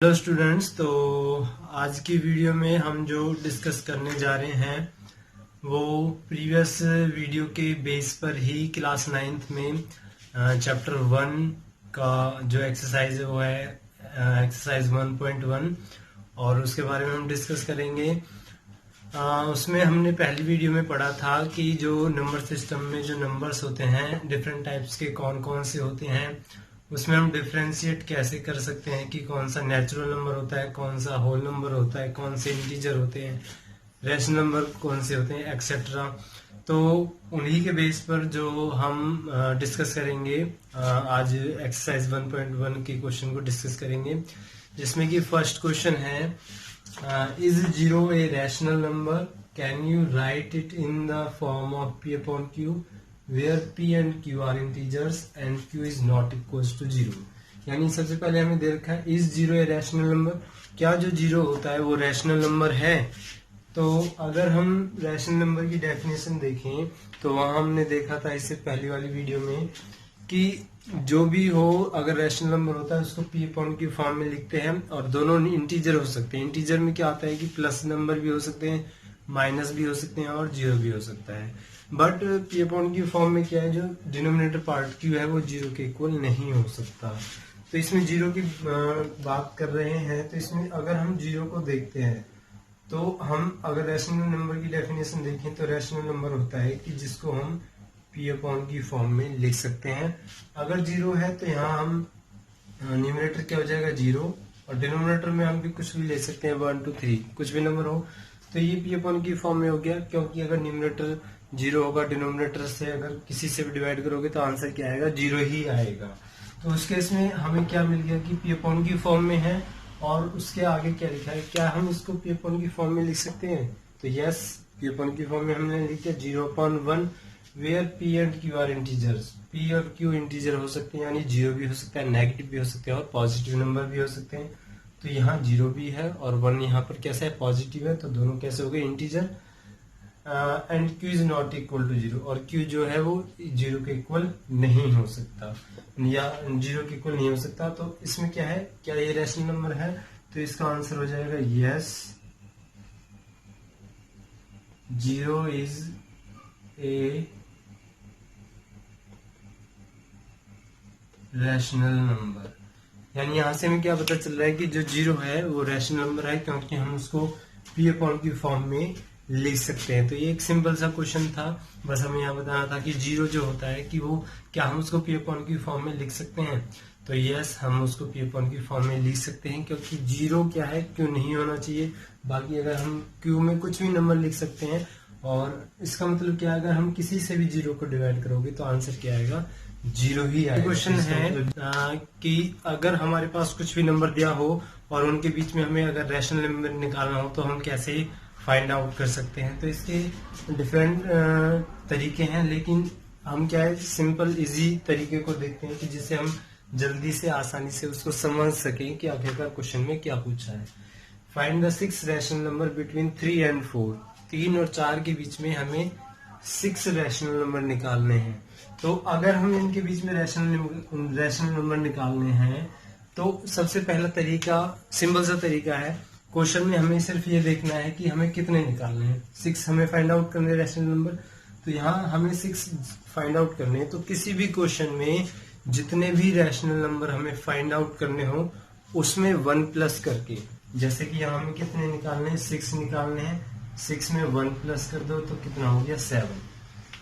Hello students, तो आज की वीडियो में हम जो डिस्कस करने जा रहे हैं वो प्रीवियस वीडियो के बेस पर ही क्लास 9th में चैप्टर 1 का जो एक्सरसाइज है वो है एक्सरसाइज 1.1 और उसके बारे में हम डिस्कस करेंगे। उसमें हमने पहली वीडियो में पढ़ा था कि जो नंबर सिस्टम में जो नंबर्स होते हैं डिफरेंट टाइप्स के कौन कौन से होते हैं, उसमें हम डिफ्रेंशिएट कैसे कर सकते हैं कि कौन सा नेचुरल नंबर होता है, कौन सा होल नंबर होता है, कौन से इंटीजर होते हैं, रेशनल नंबर कौन से होते हैं, एक्सेट्रा। तो उन्हीं के बेस पर जो हम डिस्कस करेंगे आज एक्सरसाइज 1.1 के क्वेश्चन को डिस्कस करेंगे, जिसमें कि फर्स्ट क्वेश्चन है is zero a rational number, can you right it in the form of p upon q where p and q are integers and q is not equals to 0। यानी सबसे पहले हमें दे रखा है is zero a rational number, क्या जो zero होता है वो रैशनल नंबर है। तो अगर हम रैशनल नंबर की डेफिनेशन देखें तो वहां हमने देखा था इससे पहली वाली वीडियो में कि जो भी हो अगर रैशनल नंबर होता है उसको p अपॉन q फॉर्म में लिखते हैं और दोनों इंटीजर हो सकते हैं। इंटीजर में क्या आता है कि प्लस नंबर भी हो सकते हैं, माइनस भी हो सकते हैं और जीरो भी हो सकता है। But p upon q form में क्या है, जो डिनोमिनेटर पार्ट q है वो जीरो के इक्वल नहीं हो सकता। तो इसमें जीरो की बात कर रहे हैं, तो इसमें अगर हम जीरो को देखते हैं तो हम अगर रैशनल नंबर की डेफिनेशन देखें तो रैशनल नंबर होता है कि जिसको हम p अपॉन q फॉर्म में लिख सकते हैं। अगर जीरो है तो यहाँ हम न्यूमरेटर क्या हो जाएगा जीरो, और डिनोमिनेटर में हम भी कुछ भी ले सकते हैं 1 2 3 कुछ भी नंबर हो, तो ये p अपॉन q फॉर्म में हो गया। क्योंकि अगर न्यूमरेटर जीरो होगा, डिनोमिनेटर से अगर किसी से भी डिवाइड करोगे तो आंसर क्या आएगा, जीरो ही आएगा। तो उस केस में हमें क्या मिल गया कि p अपॉन q फॉर्म में है और उसके आगे क्या लिखा है, क्या हम इसको p अपॉन q फॉर्म में लिख सकते हैं? तो yes, p upon q form में हमने लिख दिया 0/1 where p and q are integers. p और q इंटीजर हो सकते हैं, यानी जीरो भी हो सकता है, नेगेटिव भी हो सकते हैं और पॉजिटिव नंबर भी हो सकते हैं। तो यहाँ जीरो भी है और 1 यहाँ पर कैसा है, पॉजिटिव है, तो दोनों कैसे हो गए, integer. And q is not equal to zero, और q जो है वो जीरो के इक्वल नहीं हो सकता या जीरो के इक्वल नहीं हो सकता। तो इसमें क्या है, क्या ये रैशनल नंबर है? तो इसका आंसर हो जाएगा yes, zero is a rational number. यानी यहां से हमें क्या पता चल रहा है कि जो जीरो है वो रैशनल नंबर है, क्योंकि हम उसको p अपॉन q फॉर्म में लिख सकते हैं। तो ये एक सिंपल सा क्वेश्चन था, बस हमें यहाँ बताना था कि जीरो जो होता है कि वो क्या हम उसको p अपॉन q फॉर्म में लिख सकते हैं। तो यस, हम उसको p अपॉन q फॉर्म में लिख सकते हैं, क्योंकि जीरो क्या है, q नहीं होना चाहिए। बाकी अगर हम q में कुछ भी नंबर लिख सकते हैं, और इसका मतलब क्या है, अगर हम किसी से भी जीरो को डिवाइड करोगे तो आंसर क्या आएगा, जीरो ही आएगा। क्वेश्चन है कि अगर हमारे पास कुछ भी नंबर दिया हो और उनके बीच में हमें अगर रैशनल नंबर निकालना हो तो हम कैसे फाइंड आउट कर सकते हैं। तो इसके डिफरेंट तरीके हैं, लेकिन हम क्या है सिंपल इजी तरीके को देखते हैं कि जिससे हम जल्दी से आसानी से उसको समझ सकें कि आखिरकार क्वेश्चन में क्या पूछा है। Find the 6 rational number between 3 and 4। 3 और 4 के बीच में हमें 6 रैशनल नंबर निकालने हैं। तो अगर हम इनके बीच में रैशनल नंबर निकालने हैं तो सबसे पहला तरीका सिंपल सा तरीका है, क्वेश्चन में हमें सिर्फ ये देखना है कि हमें कितने निकालने हैं। 6 हमें फाइंड आउट करने हैं रैशनल नंबर, तो यहाँ हमें 6 फाइंड आउट करने हैं। तो किसी भी क्वेश्चन में जितने भी रैशनल नंबर हमें फाइंड आउट करने हो उसमें 1 प्लस करके, जैसे कि यहाँ हमें कितने निकालने हैं, 6 निकालने हैं, 6 में 1 प्लस कर दो तो कितना हो गया, 7।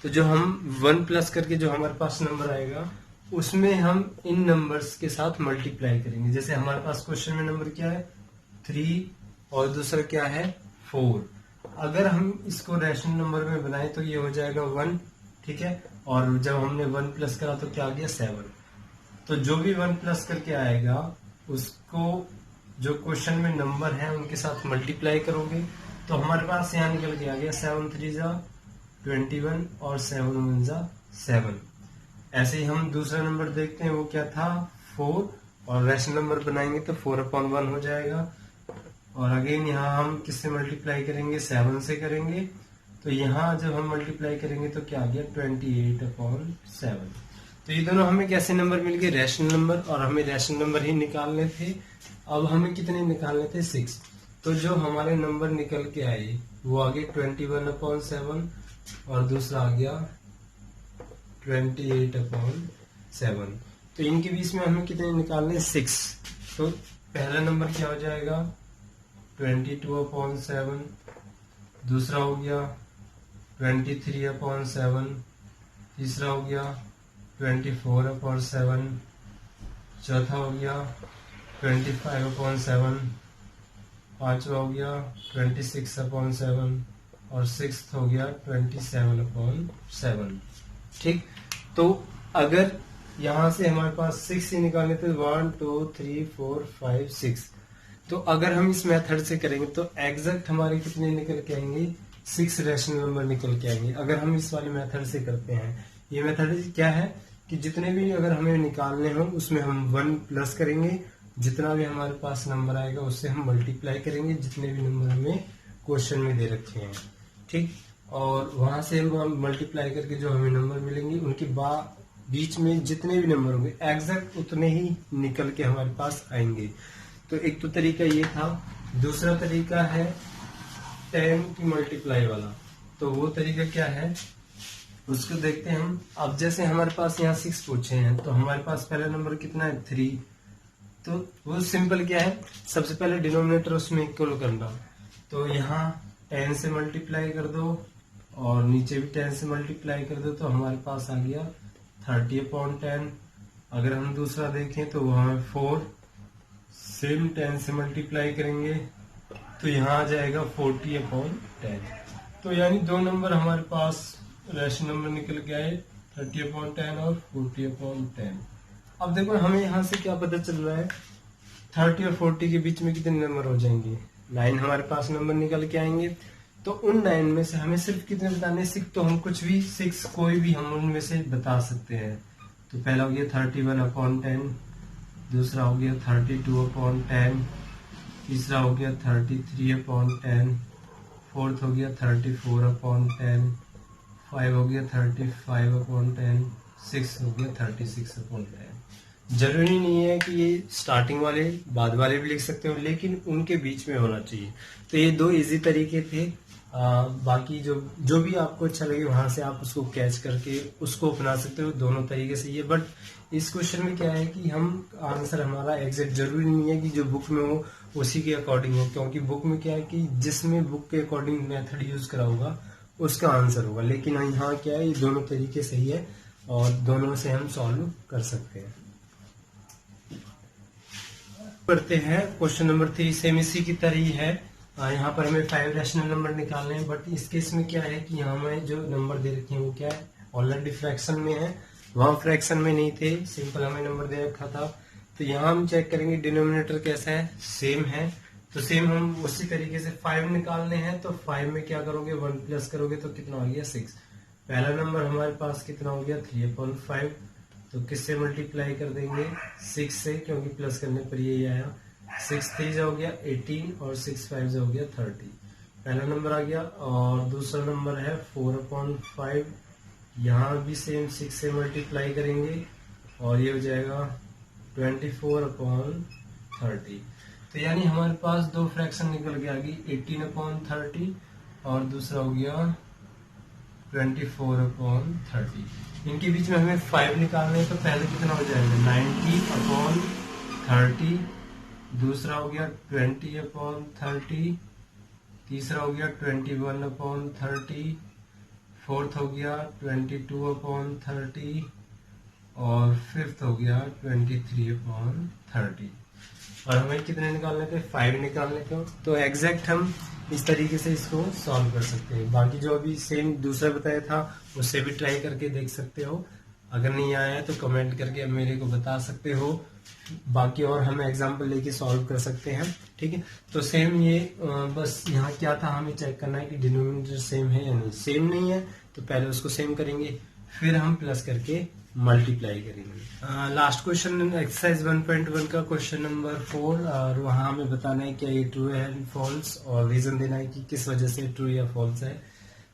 तो जो हम 1 प्लस करके जो हमारे पास नंबर आएगा उसमें हम इन नंबर्स के साथ मल्टीप्लाई करेंगे। जैसे हमारे पास क्वेश्चन में नंबर क्या है, 3 और दूसरा क्या है, 4। अगर हम इसको रैशनल नंबर में बनाए तो ये हो जाएगा 1, ठीक है। और जब हमने 1 प्लस करा तो क्या आ गया, 7। तो जो भी 1 प्लस करके आएगा उसको जो क्वेश्चन में नंबर है उनके साथ मल्टीप्लाई करोगे तो हमारे पास यहाँ निकल के आ गया 7 3 21 और 7 1 7। ऐसे ही हम दूसरा नंबर देखते हैं, वो क्या था, 4, और रैशनल नंबर बनाएंगे तो 4/1 हो जाएगा। और अगेन यहाँ हम किससे मल्टीप्लाई करेंगे, 7 से करेंगे। तो यहाँ जब हम मल्टीप्लाई करेंगे तो क्या आ गया, 28/7। तो ये दोनों हमें कैसे नंबर मिल गए, रैशनल नंबर, और हमें रैशनल नंबर ही निकालने थे। अब हमें कितने निकालने थे 6, तो जो हमारे नंबर निकल के आए वो आ गए 21/7 और दूसरा आ गया 28/7। तो इनके बीच में हमें कितने निकालने 6, तो पहला नंबर क्या हो जाएगा 22/7, दूसरा हो गया 23/7, तीसरा हो गया 24/7, चौथा हो गया 25/7, पांचवा हो गया 26/7 और सिक्स्थ हो गया 27/7। ठीक, तो अगर यहां से हमारे पास 6 ही निकालने थे 1 2 3 4 5 6, तो अगर हम इस मेथड से करेंगे तो एग्जैक्ट हमारे कितने निकल के आएंगे 6 रैशनल नंबर निकल के आएंगे। अगर हम इस वाले मेथड से करते हैं, ये मेथड क्या है कि जितने भी अगर हमें निकालने हो उसमें हम 1 प्लस करेंगे, जितना भी हमारे पास नंबर आएगा उससे हम मल्टीप्लाई करेंगे जितने भी नंबर हमें क्वेश्चन में दे रखे हैं। ठीक, और वहां से हम मल्टीप्लाई करके जो हमें नंबर मिलेंगे उनके बीच में जितने भी नंबर होंगे एग्जैक्ट उतने ही निकल के हमारे पास आएंगे। तो एक तो तरीका ये था। दूसरा तरीका है 10 की मल्टीप्लाई वाला। तो वो तरीका क्या है उसको देखते हैं हम। अब जैसे हमारे पास यहाँ 6 पूछे हैं तो हमारे पास पहला नंबर कितना है 3, तो वो सिंपल क्या है, सबसे पहले डिनोमिनेटर उसमें इक्वल करना। तो यहाँ 10 से मल्टीप्लाई कर दो और नीचे भी 10 से मल्टीप्लाई कर दो, तो हमारे पास आ गया 30/10। अगर हम दूसरा देखें तो वहां 4 सेम 10 से मल्टीप्लाई करेंगे तो यहाँ आ जाएगा 40/10। तो यानी दो नंबर हमारे पास रैशनल नंबर निकल के आए 30/10 और 40/10। अब देखो हमें यहाँ से क्या पता चल रहा है 30 और 40 के बीच में कितने नंबर हो जाएंगे, 9 हमारे पास नंबर निकल के आएंगे। तो उन 9 में से हमें सिर्फ कितने बताने 6, तो हम कुछ भी 6 कोई भी हम उनमें से बता सकते हैं। तो पहला हो गया 31/10, दूसरा हो गया 32/10, तीसरा हो गया 33/10, फोर्थ हो गया 34/10, 5 हो गया 35/10, 6 हो गया 36/10। जरूरी नहीं है कि ये स्टार्टिंग वाले बाद वाले भी लिख सकते हो, लेकिन उनके बीच में होना चाहिए। तो ये दो इजी तरीके थे। बाकी जो भी आपको अच्छा लगे वहां से आप उसको कैच करके उसको अपना सकते हो, दोनों तरीके से ये। बट इस क्वेश्चन में क्या है कि हम आंसर हमारा एग्जैक्ट जरूरी नहीं है कि जो बुक में हो उसी के अकॉर्डिंग हो, क्योंकि बुक में क्या है कि जिसमें बुक के अकॉर्डिंग मेथड यूज करा होगा उसका आंसर होगा। लेकिन यहाँ क्या है, ये दोनों तरीके सही है और दोनों से हम सॉल्व कर सकते हैं। करते हैं क्वेश्चन नंबर 3, सेम इसी की तरह ही है। यहाँ पर हमें 5 रैशनल नंबर निकालने हैं, बट इस केस में क्या है कि यहाँ में जो नंबर दे रखे हैं वो क्या है, ऑलरेडी फ्रैक्शन में है, वहां फ्रैक्शन में नहीं थे, सिंपल हमें नंबर दे रखा था। तो यहाँ हम चेक करेंगे डिनोमिनेटर कैसा है, सेम है। तो सेम हम उसी तरीके से 5 निकालने हैं। तो 5 में क्या करोगे 1 प्लस करोगे तो कितना हो गया 6। पहला नंबर हमारे पास कितना हो गया 3/5, तो किससे मल्टीप्लाई कर देंगे 6 से, क्योंकि प्लस करने पर ये आया। 6 3 हो गया 18 और 6 5 हो गया 30। पहला नंबर आ गया। और दूसरा नंबर है 4/5, यहाँ भी सेम 6 से मल्टीप्लाई करेंगे और ये हो जाएगा 24/30। तो यानी हमारे पास दो फ्रैक्शन निकल के आ गई, 18/30 और दूसरा हो गया 24/30। इनके बीच में हमें 5 निकालने हैं। तो पहले कितना हो जाएगा 90/30, दूसरा हो गया 20/30, तीसरा हो गया 21/30, फोर्थ हो गया 22/30 और फिफ्थ हो गया 23/30। और हमें कितने निकालने थे 5 निकालने थे। तो एग्जैक्ट हम इस तरीके से इसको सॉल्व कर सकते हैं। बाकी जो अभी सेम दूसरा बताया था उससे भी ट्राई करके देख सकते हो। अगर नहीं आया तो कमेंट करके मेरे को बता सकते हो, बाकी और हम एग्जांपल लेके सॉल्व कर सकते हैं। ठीक है, तो सेम ये बस यहाँ क्या था, हमें चेक करना है कि डिनोमिनेटर सेम है या नहीं। सेम नहीं है तो पहले उसको सेम करेंगे, फिर हम प्लस करके मल्टीप्लाई करेंगे। लास्ट क्वेश्चन एक्सरसाइज 1.1 का क्वेश्चन नंबर 4, और वहां हमें बताना है क्या ये ट्रू है फॉल्स, और रीजन देना है कि किस वजह से ट्रू या फॉल्स है।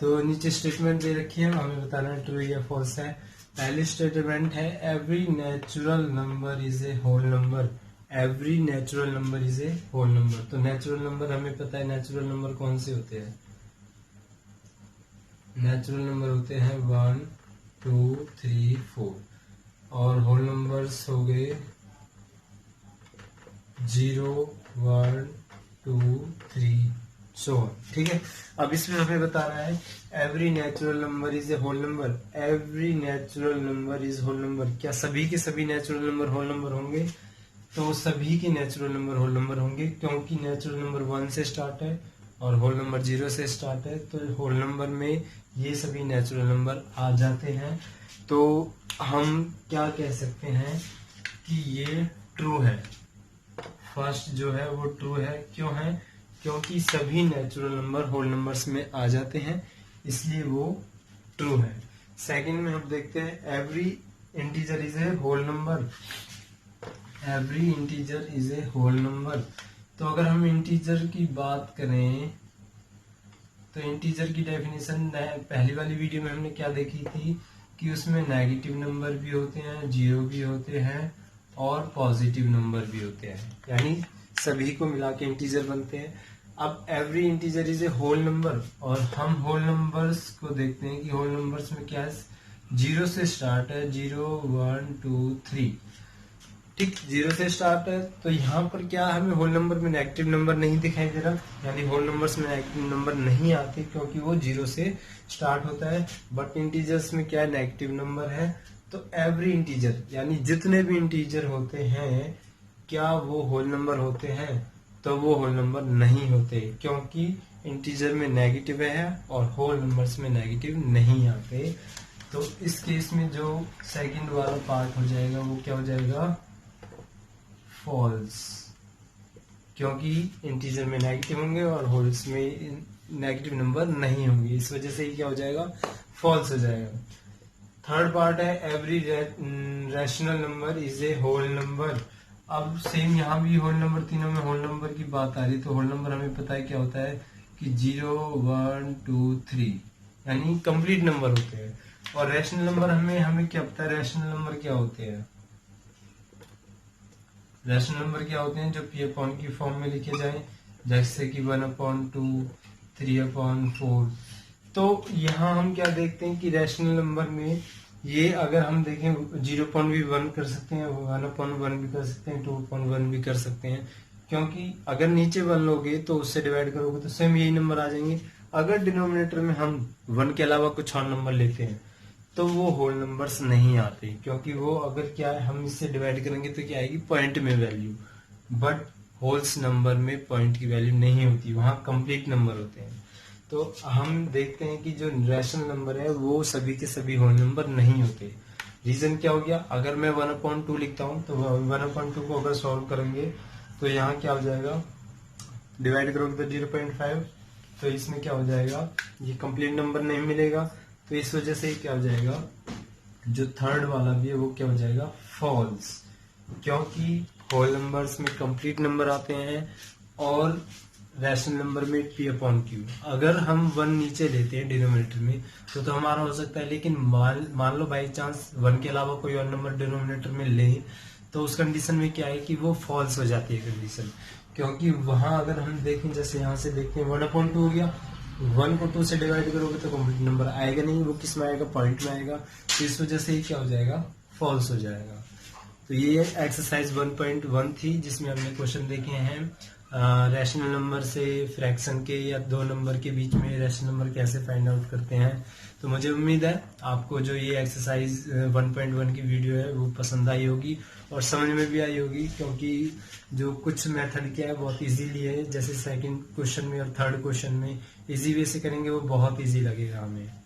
तो नीचे स्टेटमेंट दे रखी है, हमें बताना है ट्रू या फॉल्स है। पहली स्टेटमेंट है every natural number is a whole number every natural number is a whole number. तो नेचुरल नंबर हमें पता है, नेचुरल नंबर कौन से होते हैं? नेचुरल नंबर होते हैं 1 2 3 4 और होल नंबर्स हो गए 0 1 2 3 सो। ठीक है, अब इसमें हमें बता रहा है every natural number is a whole number. Every natural number is whole number. क्या सभी के सभी नेचुरल नंबर होल नंबर होंगे? तो सभी के नेचुरल नंबर होल नंबर होंगे, क्योंकि नेचुरल नंबर 1 से स्टार्ट है और होल नंबर 0 से स्टार्ट है। तो होल नंबर में ये सभी नेचुरल नंबर आ जाते हैं। तो हम क्या कह सकते हैं कि ये ट्रू है। फर्स्ट जो है वो ट्रू है। क्यों है? क्योंकि सभी नेचुरल नंबर होल नंबर्स में आ जाते हैं, इसलिए वो ट्रू है। सेकंड में हम देखते हैं every integer is a whole number. Every integer is a whole number. तो अगर हम इंटीजर की बात करें तो इंटीजर की डेफिनेशन पहली वाली वीडियो में हमने क्या देखी थी कि उसमें नेगेटिव नंबर भी होते हैं, जीरो भी होते हैं और पॉजिटिव नंबर भी होते हैं, यानी सभी को मिला के इंटीजर बनते हैं। अब every integer is a whole number और हम होल नंबर्स को देखते हैं कि होल नंबर्स में क्या है, 0 से स्टार्ट है, 0 1 2 3। ठीक, 0 से स्टार्ट है। तो यहाँ पर क्या हमें होल नंबर में नेगेटिव नंबर नहीं दिखाई दे रहा, यानी होल नंबर्स में नेगेटिव नंबर नहीं आते क्योंकि वो 0 से स्टार्ट होता है। बट इंटीजर्स में क्या नेगेटिव नंबर है। तो एवरी इंटीजर यानी जितने भी इंटीजर होते हैं क्या वो होल नंबर होते हैं? तो वो होल नंबर नहीं होते, क्योंकि इंटीजर में नेगेटिव है और होल नंबर्स में नेगेटिव नहीं आते। तो इस केस में जो सेकंड वाला पार्ट हो जाएगा वो क्या हो जाएगा? फॉल्स, क्योंकि इंटीजर में नेगेटिव होंगे और होल्स में नेगेटिव नंबर नहीं होंगे, इस वजह से ही क्या हो जाएगा? फॉल्स हो जाएगा। थर्ड पार्ट है every rational number is a whole number. अब सेम यहाँ भी होल नंबर, तीनों में होल नंबर की बात आ रही। तो होल नंबर हमें पता है क्या होता है कि 0 1 2 3 यानी कंप्लीट नंबर होते हैं। और रैशनल नंबर हमें क्या पता है? रैशनल नंबर क्या होते हैं? रैशनल नंबर क्या होते हैं? जो पी अपॉन की फॉर्म में लिखे जाए, जैसे कि 1/2 3/4। तो यहाँ हम क्या देखते हैं कि रैशनल नंबर में ये अगर हम देखें 0 भी 1 कर सकते हैं, 1/1 भी कर सकते हैं, 2/1 भी कर सकते हैं, क्योंकि अगर नीचे 1 लोगे तो उससे डिवाइड करोगे तो सेम यही नंबर आ जाएंगे। अगर डिनोमिनेटर में हम 1 के अलावा कुछ और नंबर लेते हैं तो वो होल नंबर्स नहीं आते, क्योंकि वो अगर क्या है हम इससे डिवाइड करेंगे तो क्या आएगी? पॉइंट में वैल्यू। बट होल्स नंबर में पॉइंट की वैल्यू नहीं होती, वहां कंप्लीट नंबर होते हैं। तो हम देखते हैं कि जो रैशनल नंबर है वो सभी के सभी होल नंबर नहीं होते। रीजन क्या हो गया? अगर मैं 1/2 लिखता हूं तो 1/2 को अगर सॉल्व करेंगे तो यहाँ क्या हो जाएगा? डिवाइड करोगे तो 0.5, तो इसमें क्या हो जाएगा? ये कंप्लीट नंबर नहीं मिलेगा। तो इस वजह से क्या हो जाएगा? जो थर्ड वाला भी है वो क्या हो जाएगा? फॉल्स, क्योंकि होल नंबर्स में कंप्लीट नंबर आते हैं और रैशनल नंबर में p/q। अगर हम 1 नीचे लेते हैं डिनोमिनेटर में तो हमारा हो सकता है, लेकिन मान लो बाई चांस 1 के अलावा कोई और नंबर डिनोमिनेटर में ले तो उस कंडीशन में क्या है कि वो फॉल्स हो जाती है कंडीशन, क्योंकि वहां अगर हम देखें, जैसे यहाँ से देखते हैं 1/2 हो गया, 1 को 2 से डिवाइड करोगे तो कंप्लीट नंबर आएगा नहीं, वो किस में आएगा? पॉइंट में आएगा। तो इस वजह से ही क्या हो जाएगा? फॉल्स हो जाएगा। तो ये एक्सरसाइज 1.1 थी जिसमें हमने क्वेश्चन देखे हैं रैशनल नंबर से फ्रैक्शन के या दो नंबर के बीच में रैशनल नंबर कैसे फाइंड आउट करते हैं। तो मुझे उम्मीद है आपको जो ये एक्सरसाइज 1.1 की वीडियो है वो पसंद आई होगी और समझ में भी आई होगी, क्योंकि जो कुछ मेथड क्या है बहुत इजीली है, जैसे सेकंड क्वेश्चन में और थर्ड क्वेश्चन में इजी वे से करेंगे वो बहुत इजी लगेगा हमें।